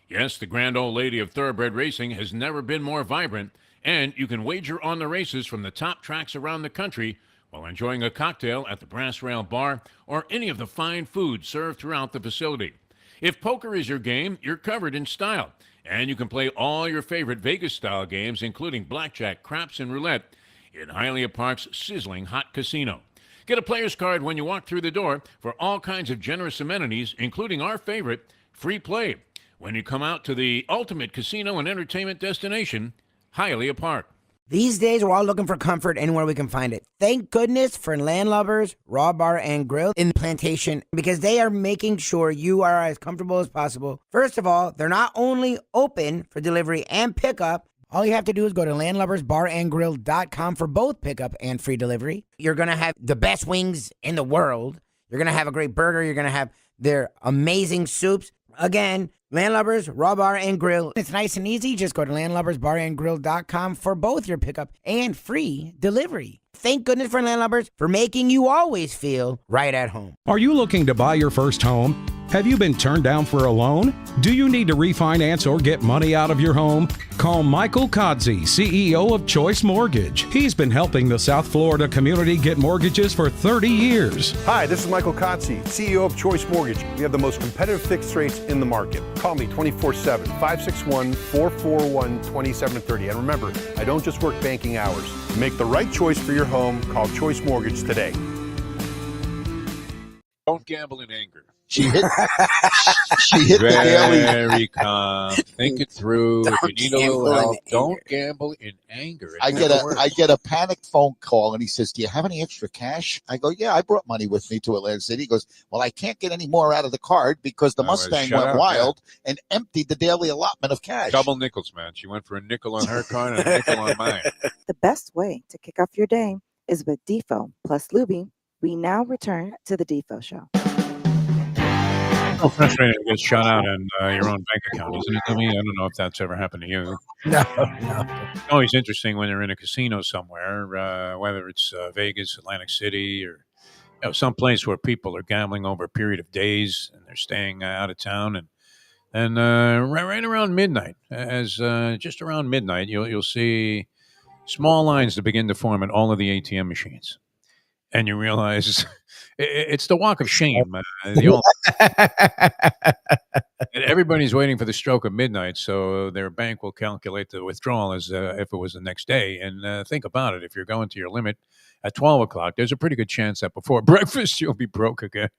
Yes, the grand old lady of thoroughbred racing has never been more vibrant, and you can wager on the races from the top tracks around the country while enjoying a cocktail at the Brass Rail Bar or any of the fine food served throughout the facility. If poker is your game, you're covered in style, and you can play all your favorite Vegas-style games, including blackjack, craps, and roulette, in Hialeah Park's sizzling hot casino. Get a player's card when you walk through the door for all kinds of generous amenities, including our favorite, free play, when you come out to the ultimate casino and entertainment destination, Hialeah Park. These days, we're all looking for comfort anywhere we can find it. Thank goodness for Landlubbers Raw Bar and Grill in Plantation, because they are making sure you are as comfortable as possible. First of all, they're not only open for delivery and pickup. All you have to do is go to landlubbersbarandgrill.com for both pickup and free delivery. You're going to have the best wings in the world. You're going to have a great burger. You're going to have their amazing soups. Again, Landlubbers, Raw Bar, and Grill. It's nice and easy. Just go to landlubbersbarandgrill.com for both your pickup and free delivery. Thank goodness for Landlubbers for making you always feel right at home. Are you looking to buy your first home? Have you been turned down for a loan? Do you need to refinance or get money out of your home? Call Michael Kodsey, CEO of Choice Mortgage. He's been helping the South Florida community get mortgages for 30 years. Hi, this is Michael Kodsey, CEO of Choice Mortgage. We have the most competitive fixed rates in the market. Call me 24/7, 561-441-2730. And remember, I don't just work banking hours. To make the right choice for your home, call Choice Mortgage today. Don't gamble in anger. She hit the daily. Very calm. Think it through. If you need a little help, don't gamble in anger. I get a panicked phone call, and he says, "Do you have any extra cash?" I go, "Yeah, I brought money with me to Atlantic City." He goes, "Well, I can't get any more out of the card because the Mustang went wild and emptied the daily allotment of cash." Double nickels, man. She went for a nickel on her card and a nickel on mine. The best way to kick off your day is with Defo plus Lubie. We now return to the Defo Show. So frustrating to get shut out in your own bank account, isn't it, Lubie? I don't know if that's ever happened to you. No. It's always interesting when you're in a casino somewhere, whether it's Vegas, Atlantic City, or some place where people are gambling over a period of days and they're staying out of town, and right around midnight, just around midnight, you'll see small lines that begin to form at all of the ATM machines, and you realize it's the walk of shame. Everybody's waiting for the stroke of midnight, so their bank will calculate the withdrawal as if it was the next day. And think about it: if you're going to your limit at 12 o'clock, there's a pretty good chance that before breakfast you'll be broke again.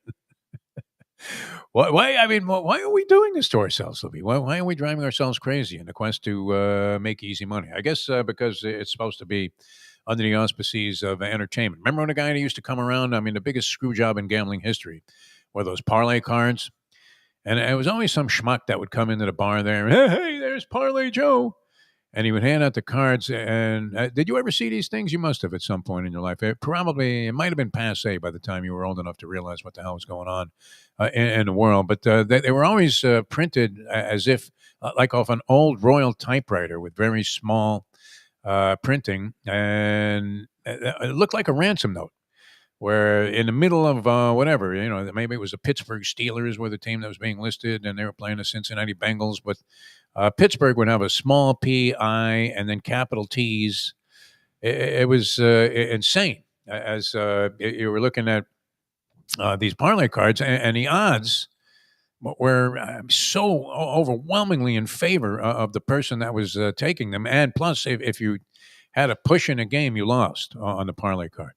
Why are we doing this to ourselves, Libby? Why are we driving ourselves crazy in the quest to make easy money? I guess because it's supposed to be under the auspices of entertainment. Remember when a guy that used to come around? I mean, the biggest screw job in gambling history were those parlay cards. And it was always some schmuck that would come into the bar there. Hey, there's Parlay Joe. And he would hand out the cards. And did you ever see these things? You must have at some point in your life. It might have been passé by the time you were old enough to realize what the hell was going on in the world. But they were always printed as if like off an old Royal typewriter with very small printing. And it looked like a ransom note, where in the middle of whatever, maybe it was the Pittsburgh Steelers were the team that was being listed, and they were playing the Cincinnati Bengals. But Pittsburgh would have a small P-I and then capital T's. It was insane as you were looking at these parlay cards, and the odds were so overwhelmingly in favor of the person that was taking them. And plus, if you had a push in a game, you lost on the parlay card.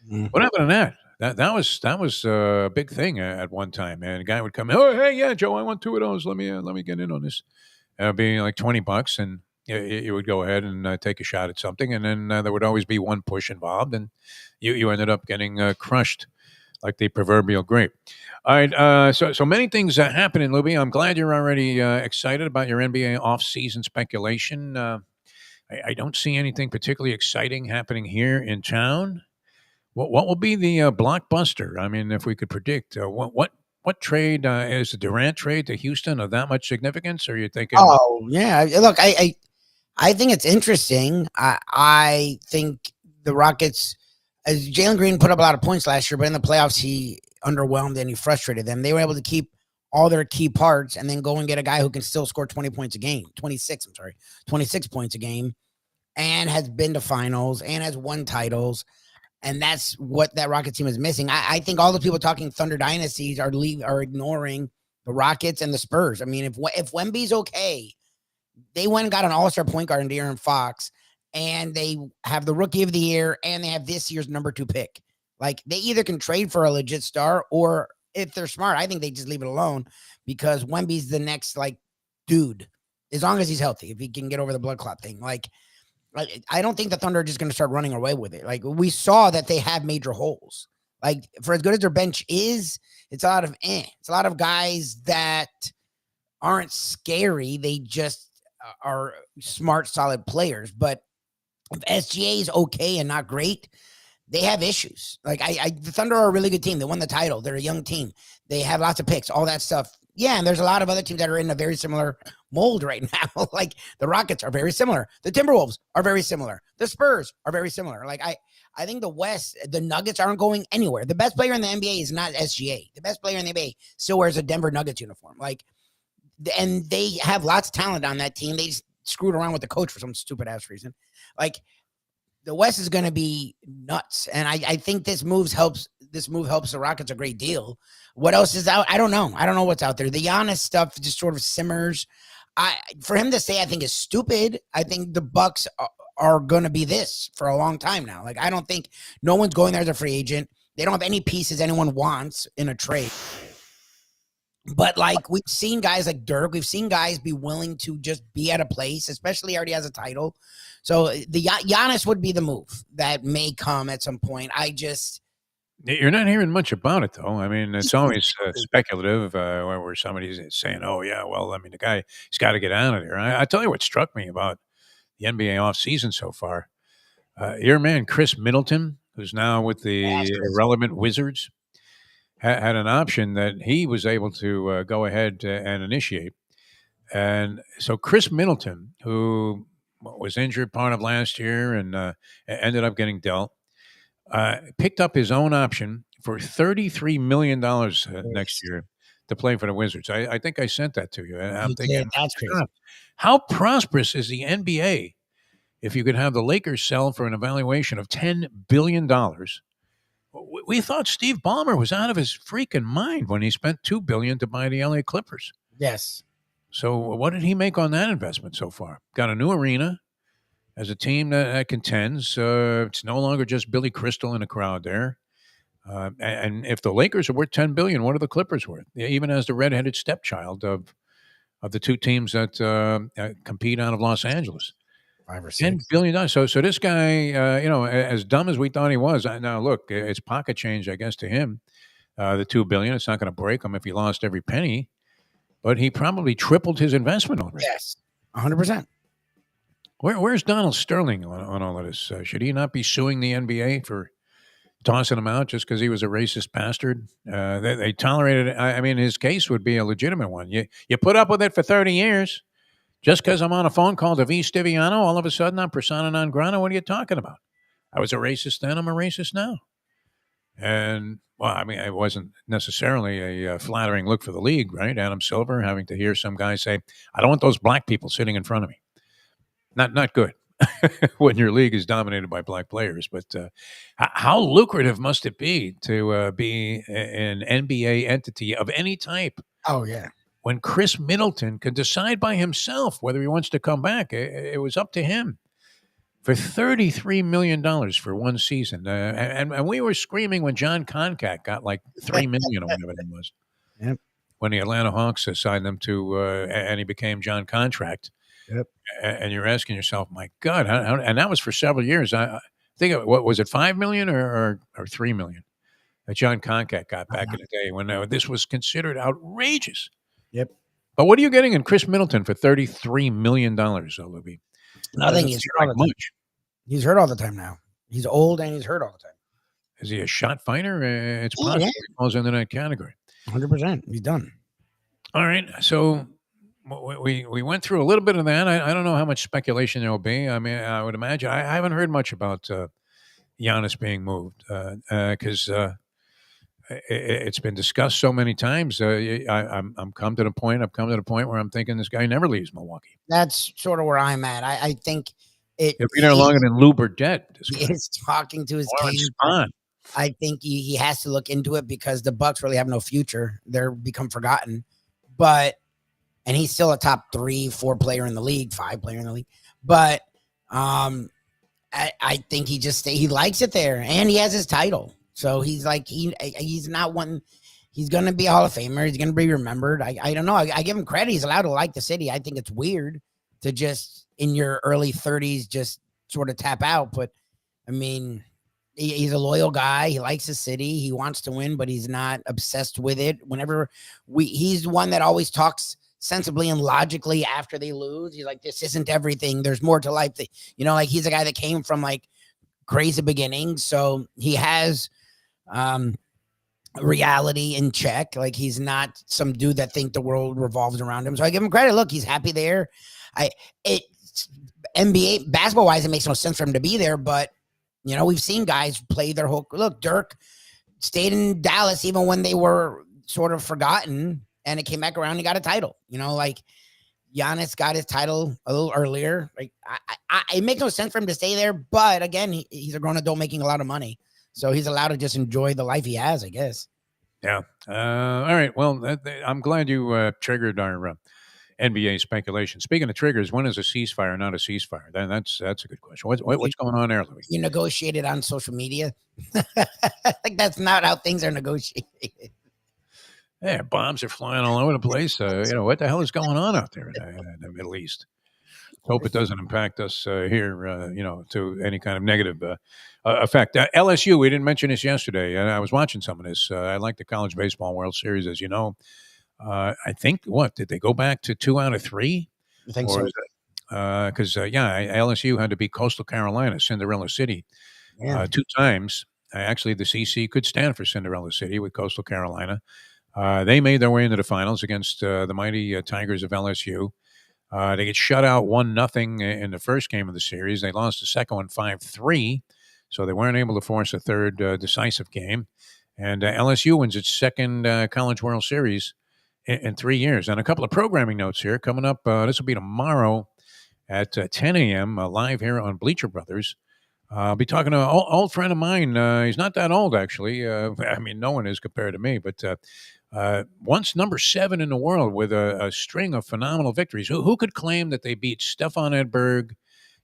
What happened to that? That was a big thing at one time. And a guy would come, "Oh, hey, yeah, Joe, I want 2 of those. Let me get in on this." Being like $20, and you would go ahead and take a shot at something, and then there would always be one push involved, and you ended up getting crushed like the proverbial grape. All right, so many things happen in Lubie. I'm glad you're already excited about your NBA off-season speculation. I don't see anything particularly exciting happening here in town. What will be the blockbuster? I mean, if we could predict, what trade is the Durant trade to Houston of that much significance? Or are you thinking? Oh yeah, look, I think it's interesting. I think the Rockets, as Jalen Green put up a lot of points last year, but in the playoffs he underwhelmed and he frustrated them. They were able to keep all their key parts and then go and get a guy who can still score 26 points a game, and has been to finals and has won titles. And that's what that Rocket team is missing. I think all the people talking Thunder dynasties are ignoring the Rockets and the Spurs. I mean, if Wemby's okay, they went and got an all-star point guard in De'Aaron Fox, and they have the rookie of the year, and they have this year's number 2 pick. Like, they either can trade for a legit star, or if they're smart, I think they just leave it alone, because Wemby's the next dude, as long as he's healthy, if he can get over the blood clot thing. I don't think the Thunder are just going to start running away with it. We saw that they have major holes. For as good as their bench is, it's a lot of It's a lot of guys that aren't scary. They just are smart, solid players. But if SGA is okay and not great, they have issues. The Thunder are a really good team. They won the title. They're a young team. They have lots of picks, all that stuff. Yeah, and there's a lot of other teams that are in a very similar mold right now. The Rockets are very similar. The Timberwolves are very similar. The Spurs are very similar. I think the West, the Nuggets aren't going anywhere. The best player in the NBA is not SGA. The best player in the NBA still wears a Denver Nuggets uniform. And they have lots of talent on that team. They just screwed around with the coach for some stupid ass reason. The West is going to be nuts. And I think this move helps the Rockets a great deal. What else is out? I don't know. I don't know what's out there. The Giannis stuff just sort of simmers. For him to say, I think is stupid. I think the Bucks are going to be this for a long time now. I don't think no one's going there as a free agent. They don't have any pieces anyone wants in a trade. But like we've seen guys like Dirk, we've seen guys be willing to just be at a place, especially he already has a title. So the Giannis would be the move that may come at some point. You're not hearing much about it, though. I mean, it's always speculative where somebody's saying, "Oh, yeah, well, I mean, the guy, he's got to get out of there." I tell you what struck me about the NBA offseason so far. Your man, Chris Middleton, who's now with the irrelevant Wizards, had an option that he was able to go ahead and initiate. And so Chris Middleton, who was injured part of last year and ended up getting dealt, picked up his own option for $33 million next year to play for the Wizards. I think I sent that to you. I'm thinking, that's crazy. How prosperous is the NBA if you could have the Lakers sell for an evaluation of $10 billion? We thought Steve Ballmer was out of his freaking mind when he spent $2 billion to buy the LA Clippers. Yes. So what did he make on that investment so far? Got a new arena as a team that contends. It's no longer just Billy Crystal in a crowd there. And if the Lakers are worth $10 billion, what are the Clippers worth? Even as the redheaded stepchild of the two teams that compete out of Los Angeles. 5 or 6. $10 billion. So this guy, as dumb as we thought he was. Now look, it's pocket change, I guess, to him. The $2 billion. It's not going to break him if he lost every penny, but he probably tripled his investment already. Yes, 100%. Where's Donald Sterling on all of this? Should he not be suing the NBA for tossing him out just because he was a racist bastard? They tolerated it. I mean, his case would be a legitimate one. You put up with it for 30 years. Just because I'm on a phone call to V. Stiviano, all of a sudden I'm persona non grata. What are you talking about? I was a racist then. I'm a racist now. And, well, I mean, it wasn't necessarily a flattering look for the league, right? Adam Silver having to hear some guy say, I don't want those black people sitting in front of me. Not good when your league is dominated by black players. But how lucrative must it be to be an NBA entity of any type? Oh, yeah. When Chris Middleton can decide by himself whether he wants to come back. It was up to him. For $33 million for one season. And we were screaming when John Concat got like $3 million or whatever it was. Yep. When the Atlanta Hawks assigned them to, and he became John Contract. Yep. And you're asking yourself, my God, how, and that was for several years. I think, what was it, $5 million or $3 million that John Concat got back in the day when this was considered outrageous. Yep. But what are you getting in Chris Middleton for $33 million, Lubie? Nothing. He's hurt all the time. He's hurt all the time now. He's old and he's hurt all the time. Is he a shot fighter? It's possible he falls into that category. 100%. He's done. All right. So we went through a little bit of that. I don't know how much speculation there will be. I mean, I would imagine. I haven't heard much about Giannis being moved because it's been discussed so many times. I'm come to the point. I've come to the point where I'm thinking this guy never leaves Milwaukee. That's sort of where I'm at. I think he'll be there longer than Lou Burdett. He's talking to his team. I think he has to look into it because the Bucks really have no future. They're become forgotten. And he's still a top 3-4 player in the league, 5 player in the league. But I think he likes it there, and he has his title. So he's like he's not one. He's going to be a Hall of Famer. He's going to be remembered. I don't know. I give him credit. He's allowed to like the city. I think it's weird to just in your early 30s just sort of tap out. But I mean, he's a loyal guy. He likes the city. He wants to win, but he's not obsessed with it. Whenever he's one that always talks sensibly and logically after they lose. He's like, this isn't everything. There's more to life. Like he's a guy that came from like crazy beginnings. So he has reality in check. Like he's not some dude that think the world revolves around him. So I give him credit. Look, he's happy there. NBA basketball wise, it makes no sense for him to be there, but we've seen guys play their whole look. Dirk stayed in Dallas even when they were sort of forgotten, and it came back around and got a title. Like Giannis got his title a little earlier. Like it makes no sense for him to stay there, but again, he's a grown adult making a lot of money, so he's allowed to just enjoy the life he has, I guess. Yeah. All right. Well, I'm glad you triggered our NBA speculation. Speaking of triggers, when is a ceasefire not a ceasefire? Then that's a good question. What's going on there, Louis? You negotiated on social media. Like that's not how things are negotiated. Yeah, bombs are flying all over the place. What the hell is going on out there in the Middle East? Hope it doesn't impact us here, to any kind of negative effect. LSU, we didn't mention this yesterday, and I was watching some of this. I like the College Baseball World Series, as you know. I think, did they go back to 2 out of 3? I think so. Because, LSU had to beat Coastal Carolina, Cinderella City, 2 times. Actually, the CC could stand for Cinderella City with Coastal Carolina. They made their way into the finals against the mighty Tigers of LSU. They get shut out 1-0 in the first game of the series. They lost the second one 5-3, so they weren't able to force a third decisive game. And LSU wins its second College World Series in 3 years. And a couple of programming notes here coming up. This will be tomorrow at 10 a.m. Live here on Bleacher Brothers. I'll be talking to an old friend of mine. He's not that old, actually. No one is compared to me, but once number 7 in the world with a string of phenomenal victories. Who could claim that they beat Stefan Edberg,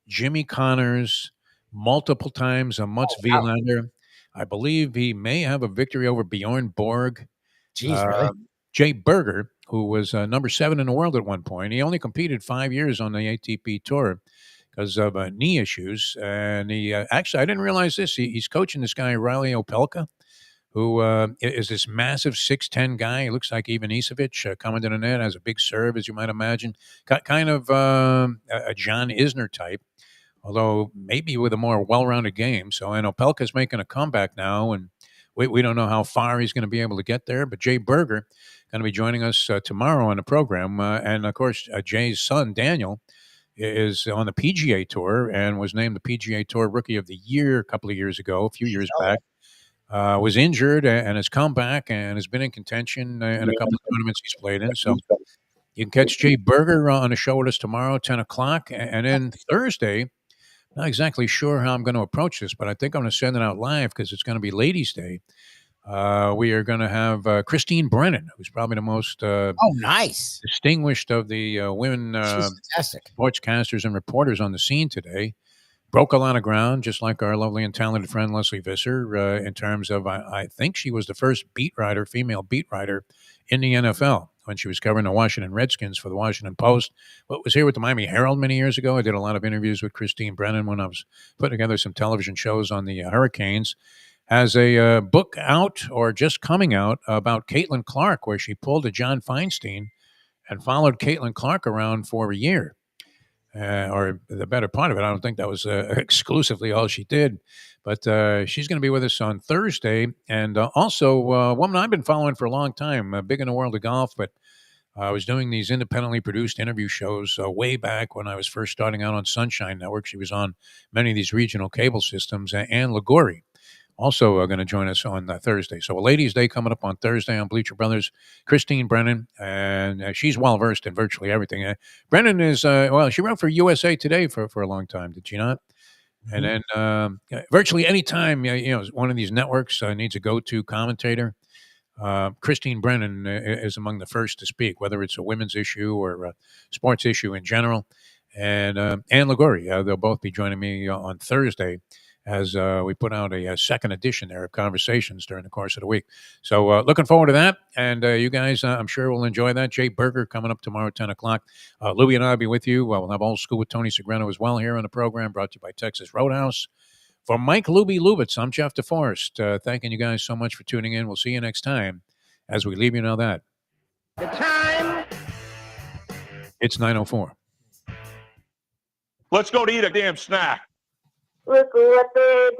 Jimmy Connors, multiple times, a Mutz Wielander? I believe he may have a victory over Bjorn Borg. Jeez, really? Jay Berger, who was number 7 in the world at one point. He only competed 5 years on the ATP Tour because of knee issues. And he actually, I didn't realize this. He's coaching this guy, Riley Opelka, who is this massive 6'10" guy. He looks like Ivan Isavic coming to the net, has a big serve, as you might imagine. Kind of a John Isner type, although maybe with a more well-rounded game. And Opelka's making a comeback now, and we don't know how far he's going to be able to get there. But Jay Berger going to be joining us tomorrow on the program. And, of course, Jay's son, Daniel, is on the PGA Tour and was named the PGA Tour Rookie of the Year a couple of years ago, a few years back. Was injured and has come back and has been in contention in a couple of tournaments he's played in. So you can catch Jay Berger on the show with us tomorrow, 10 o'clock. And then Thursday, not exactly sure how I'm going to approach this, but I think I'm going to send it out live because it's going to be Ladies' Day. We are going to have Christine Brennan, who's probably the most nice distinguished of the women sportscasters and reporters on the scene today. Broke a lot of ground, just like our lovely and talented friend Leslie Visser, in terms of, I think she was the first female beat writer in the NFL when she was covering the Washington Redskins for the Washington Post. But was here with the Miami Herald many years ago. I did a lot of interviews with Christine Brennan when I was putting together some television shows on the Hurricanes. Has a book out or just coming out about Caitlin Clark, where she pulled a John Feinstein and followed Caitlin Clark around for a year. Or the better part of it. I don't think that was exclusively all she did. But she's going to be with us on Thursday. And also a woman I've been following for a long time, big in the world of golf, but I was doing these independently produced interview shows way back when I was first starting out on Sunshine Network. She was on many of these regional cable systems. Ann Ligori also going to join us on Thursday. So a Ladies' Day coming up on Thursday on Bleacher Brothers. Christine Brennan, and she's well-versed in virtually everything. Brennan is, she wrote for USA Today for a long time, did she not? Mm-hmm. And then virtually any time, one of these networks needs a go-to commentator, Christine Brennan is among the first to speak, whether it's a women's issue or a sports issue in general. And Ann Ligori, they'll both be joining me on Thursday as we put out a second edition there of Conversations during the course of the week. So looking forward to that. And you guys, I'm sure will enjoy that. Jay Berger coming up tomorrow at 10 o'clock. Louie and I will be with you. We'll have Old School with Tony Segreno as well here on the program, brought to you by Texas Roadhouse. For Mike Lubie Lubitz, I'm Jeff DeForest. Thanking you guys so much for tuning in. We'll see you next time as we leave you know that. The time. It's 9:04. Let's go to eat a damn snack. Look what they